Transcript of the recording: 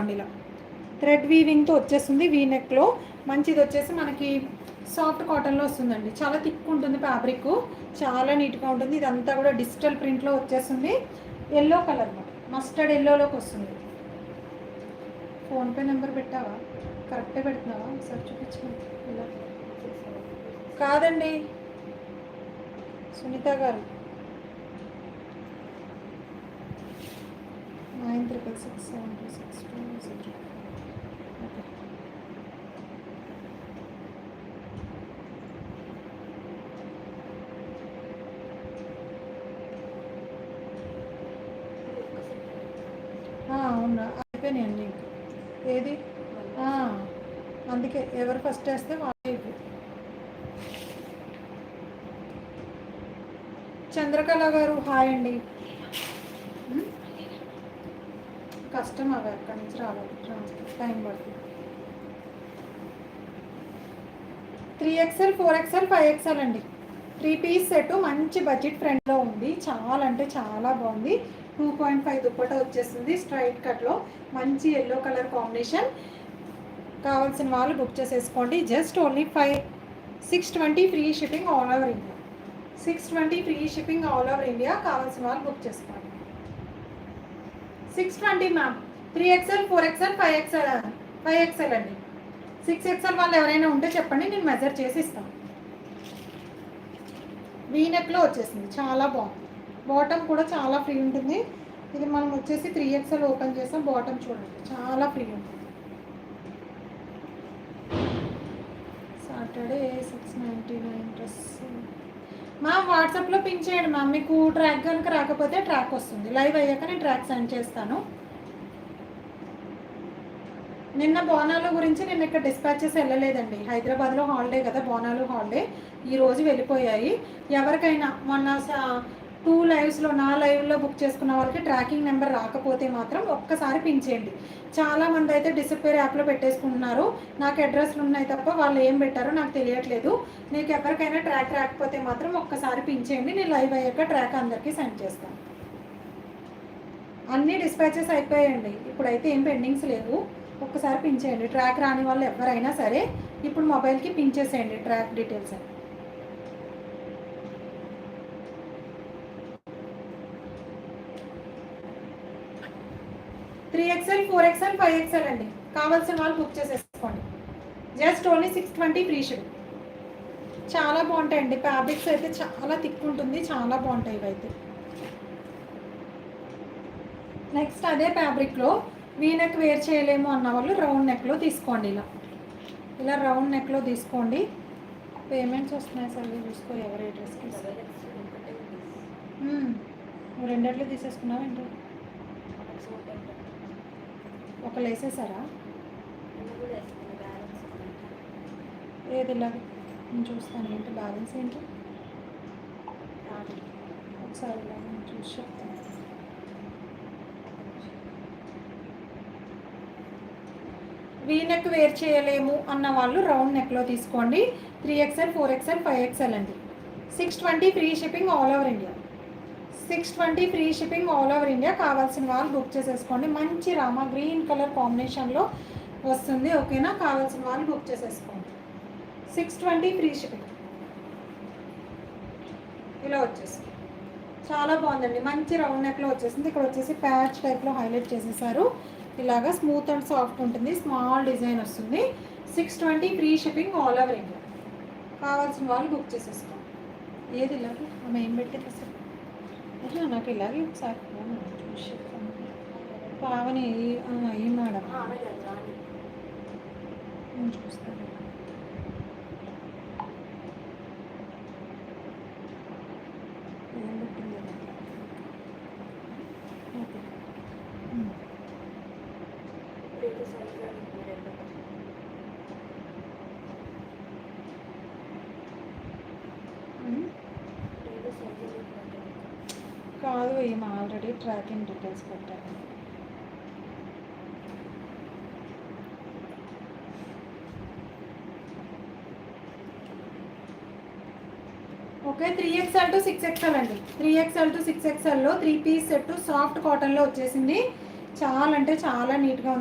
తీసుకోండి. ఇలా థ్రెడ్ వీవింగ్తో వచ్చేస్తుంది వీ నెక్లో. మంచిది వచ్చేసి మనకి సాఫ్ట్ కాటన్లో వస్తుందండి. చాలా థిక్ ఉంటుంది ఫ్యాబ్రిక్, చాలా నీట్గా ఉంటుంది. ఇదంతా కూడా డిజిటల్ ప్రింట్లో వచ్చేస్తుంది. ఎల్లో కలర్, మస్టర్డ్ ఎల్లోలోకి వస్తుంది. ఫోన్పే నెంబర్ పెట్టావా? కరెక్టే పెడుతున్నావా? ఒకసారి చూపించుకోండి. ఇలా కాదండి సునీత గారు, 96672620. ఓకే. అవునా, అయిపోయినాయండి. ఇంకా ఏది అందుకే ఎవరు ఫస్ట్ వేస్తే వాళ్ళే. చంద్రకళ గారు హాయ్ అండి. కష్టం అవి అక్కడి నుంచి రావాలి, టైం పడుతుంది. 3XL 4XL 5XL అండి. 3 పీస్ సెట్ మంచి బడ్జెట్ ఫ్రెండ్లో ఉంది. చాలా అంటే చాలా బాగుంది. 2.5 దుప్పట వచ్చేస్తుంది స్ట్రైట్ కట్లో, మంచి ఎల్లో కలర్ కాంబినేషన్. కావాల్సిన వాళ్ళు బుక్ చేసేసుకోండి. Just only 620 free shipping all over India. 620 free shipping all over India. కావాల్సిన వాళ్ళు బుక్ చేసుకోండి. 620 మ్యామ్. 3XL 4XL 5XL అండి. 6XL వాళ్ళు ఎవరైనా ఉంటే చెప్పండి, నేను మెజర్ చేసి ఇస్తాను. వీనెక్లో వచ్చేసింది, చాలా బాగుంది. బాటమ్ కూడా చాలా ఫ్రీ ఉంటుంది. ఇది మనం వచ్చేసి 3XL ఓపెన్ చేస్తాం. బాటమ్ చూడండి చాలా ఫ్రీ ఉంటుంది. Saturday 699 dress ma'am. వాట్సాప్లో పిన్ చేయండి మ్యామ్. మీకు ట్రాక్ కనుక రాకపోతే ట్రాక్ వస్తుంది. లైవ్ అయ్యాక నేను ట్రాక్ సెండ్ చేస్తాను. నిన్న బోనాలు గురించి నిన్న ఇక్కడ డిస్పాచెస్ వెళ్ళలేదండి. హైదరాబాద్లో హాలిడే కదా, బోనాలు హాలిడే. ఈరోజు వెళ్ళిపోయాయి. ఎవరికైనా మొన్న 2 లైవ్స్లో నా లైవ్లో బుక్ చేసుకున్న వాళ్ళకి ట్రాకింగ్ నెంబర్ రాకపోతే మాత్రం ఒక్కసారి పిన్ చేయండి. చాలామంది అయితే డిసిపేర్ యాప్లో పెట్టేసుకుంటున్నారు. నాకు అడ్రస్లు ఉన్నాయి తప్ప వాళ్ళు ఏం పెట్టారో నాకు తెలియట్లేదు. మీకు ఎవరికైనా ట్రాక్ రాకపోతే మాత్రం ఒక్కసారి పిన్ చేయండి. నేను లైవ్ అయ్యాక ట్రాక్ అందరికీ సెండ్ చేస్తాను. అన్నీ డిస్పాచెస్ అయిపోయాయండి. ఇప్పుడైతే ఏం పెండింగ్స్ లేవు. ఒక్కసారి పిన్ చేయండి. ట్రాక్ రాని వాళ్ళు ఎవరైనా సరే ఇప్పుడు మొబైల్కి పిన్ చేసేయండి ట్రాక్ డీటెయిల్స్ అని. త్రీ XL 4XL 5XL అండి. కావాల్సిన వాళ్ళు బుక్ చేసేసుకోండి. Just only 620 free ship. చాలా బాగుంటాయండి. ఫ్యాబ్రిక్స్ అయితే చాలా థిక్ ఉంటుంది, చాలా బాగుంటాయి ఇవైతే. నెక్స్ట్ అదే ఫ్యాబ్రిక్లో వీ నెక్ వేర్ చేయలేము అన్న వాళ్ళు రౌండ్ నెక్లో తీసుకోండి. ఇలా రౌండ్ నెక్లో తీసుకోండి. పేమెంట్స్ వస్తున్నాయి సార్, చూసుకో ఎవరి అడ్రస్కి. రెండట్లు తీసేసుకున్నావు ఏంటి? ఒక వేసేసారా? ఏది ఇలా నేను చూస్తాను. ఏంటి బ్యాలెన్స్ ఏంటి ఒకసారి ఇలా నేను చూసి చెప్తాను. వీ నెక్ వేర్ చేయలేము అన్న వాళ్ళు రౌండ్ నెక్లో తీసుకోండి. 3XL 4XL 5XL అండి. 620 free shipping all over India. 620 free shipping all over India. కావాల్సిన వాళ్ళు బుక్ చేసేసుకోండి. మంచి రామా గ్రీన్ కలర్ కాంబినేషన్లో వస్తుంది. ఓకేనా? కావాల్సిన వాళ్ళు బుక్ చేసేసుకోండి. 620 ఫ్రీ షిప్పింగ్. ఇలా వచ్చేసింది, చాలా బాగుందండి. మంచి రౌండ్ నెక్లో వచ్చేసింది. ఇక్కడ వచ్చేసి ప్యాచ్ టైప్లో హైలైట్ చేసేసారు. ఇలాగా స్మూత్ అండ్ సాఫ్ట్ ఉంటుంది. స్మాల్ డిజైన్ వస్తుంది. 620 free shipping all over India. కావాల్సిన వాళ్ళు బుక్ చేసేసుకోండి. ఏది ఇలాగే ఆమె ఏం పెట్టేది అసలు? నాకు ఇలాగే ఒకసారి చూసి చెప్తాను. పావని ఏ మేడం నేను చూస్తాను. ఏం పెట్టింది? ఓకే. కాదు, ఏం ఆల్రెడీ ట్రాకింగ్ డీటెయిల్స్ పెట్టారు. ఓకే. 3XL to 6XL అండి. 3XL to 6XLలో 3 పీస్ సెట్ సాఫ్ట్ కాటన్లో వచ్చేసింది. చాలా అంటే చాలా నీట్గా ఉంది.